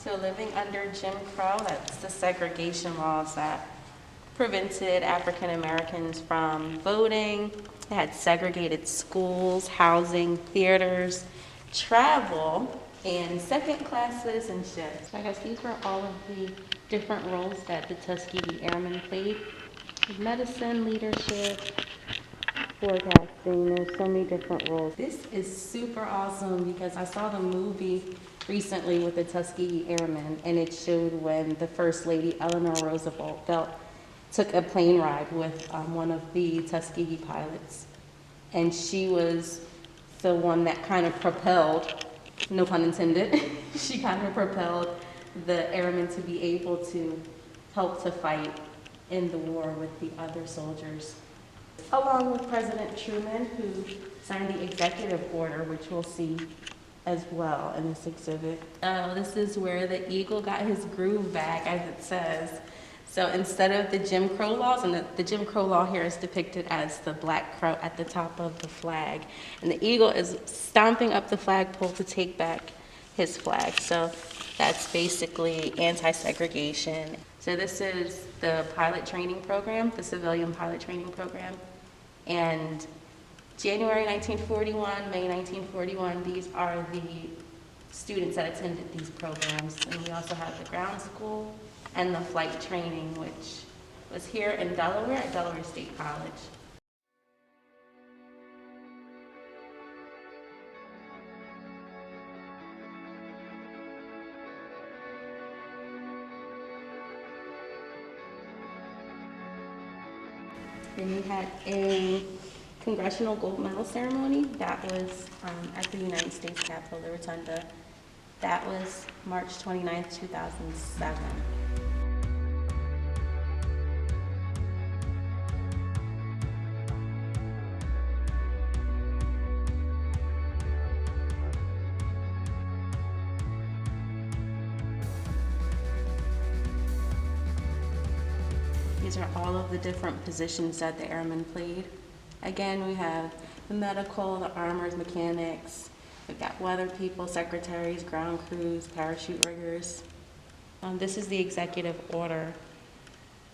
So living under Jim Crow, that's the segregation laws that prevented African Americans from voting. They had segregated schools, housing, theaters, travel, and second-class citizenship. So I guess these were all of the different roles that the Tuskegee Airmen played. Medicine, leadership, forecasting, there's so many different roles. This is super awesome because I saw the movie recently with the Tuskegee Airmen, and it showed when the First Lady Eleanor Roosevelt took a plane ride with one of the Tuskegee pilots. And she was the one that kind of propelled, no pun intended, she kind of propelled the airmen to be able to help to fight in the war with the other soldiers. Along with President Truman, who signed the executive order, which we'll see as well in this exhibit. This is where the eagle got his groove back, as it says. So instead of the Jim Crow laws, and the Jim Crow law here is depicted as the black crow at the top of the flag. And the eagle is stomping up the flagpole to take back his flag. So that's basically anti-segregation. So this is the pilot training program, the civilian pilot training program. And January 1941, May 1941, these are the students that attended these programs. And we also have the ground school and the flight training, which was here in Delaware at Delaware State College. Then we had a Congressional Gold Medal ceremony that was at the United States Capitol, the Rotunda. That was March 29th, 2007. These are all of the different positions that the airmen played. Again, we have the medical, the armors, mechanics. We've got weather people, secretaries, ground crews, parachute riggers. This is the executive order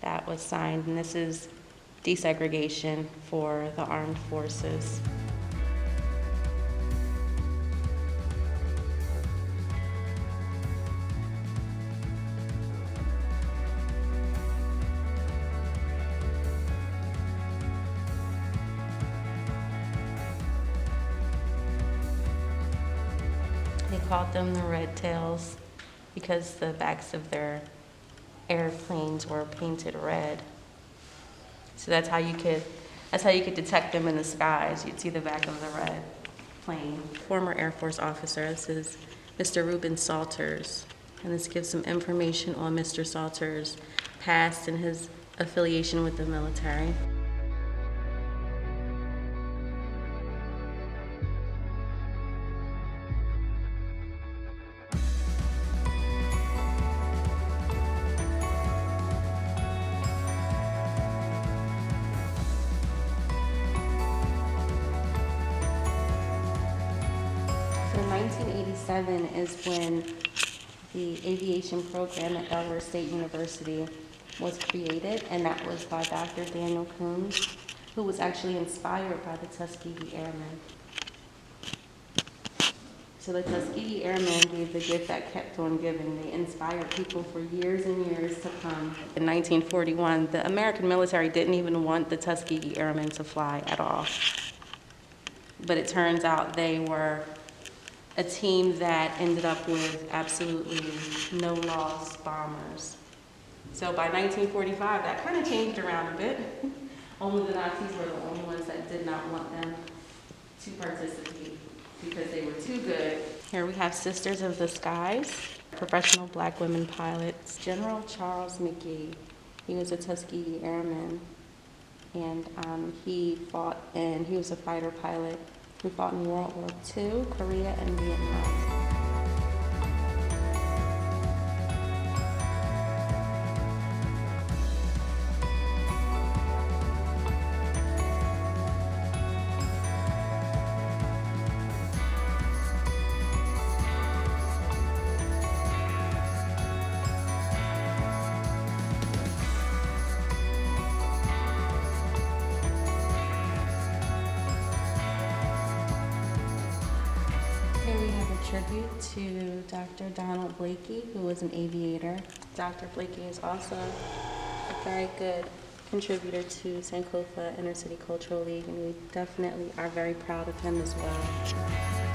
that was signed, and this is desegregation for the armed forces. They called them the Red Tails because the backs of their airplanes were painted red. So that's how you could detect them in the skies. You'd see the back of the red plane. Former Air Force officer, this is Mr. Reuben Salters. And this gives some information on Mr. Salters' past and his affiliation with the military. So 1987 is when the aviation program at Delaware State University was created, and that was by Dr. Daniel Coombs, who was actually inspired by the Tuskegee Airmen. So the Tuskegee Airmen gave the gift that kept on giving. They inspired people for years and years to come. In 1941, the American military didn't even want the Tuskegee Airmen to fly at all. But it turns out they were a team that ended up with absolutely no loss bombers. So by 1945, that kind of changed around a bit. Only the Nazis were the only ones that did not want them to participate because they were too good. Here we have Sisters of the Skies, professional black women pilots. General Charles McGee, he was a Tuskegee Airman, and he was a fighter pilot who fought in World War II, Korea, and Vietnam. tribute to Dr. Donald Blakey, who was an aviator. Dr. Blakey is also a very good contributor to Sankofa Inner City Cultural League, and we definitely are very proud of him as well.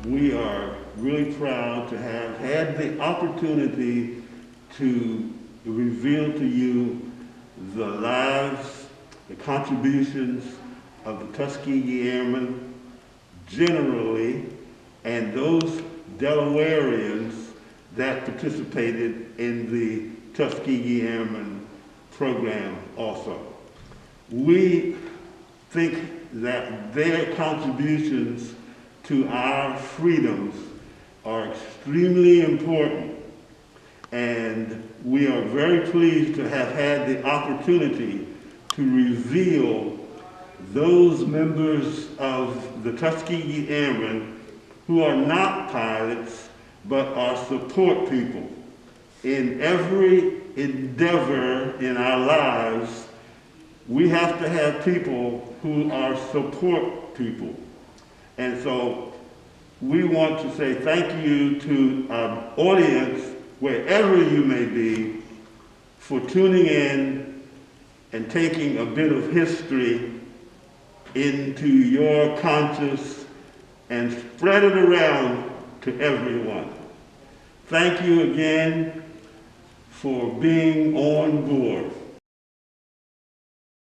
We are really proud to have had the opportunity to reveal to you the lives, the contributions of the Tuskegee Airmen generally, and those Delawareans that participated in the Tuskegee Airmen program also. We think that their contributions to our freedoms are extremely important, and we are very pleased to have had the opportunity to reveal those members of the Tuskegee Airmen who are not pilots but are support people. In every endeavor in our lives, we have to have people who are support people. And so we want to say thank you to our audience, wherever you may be, for tuning in and taking a bit of history into your conscious and spread it around to everyone. Thank you again for being on board.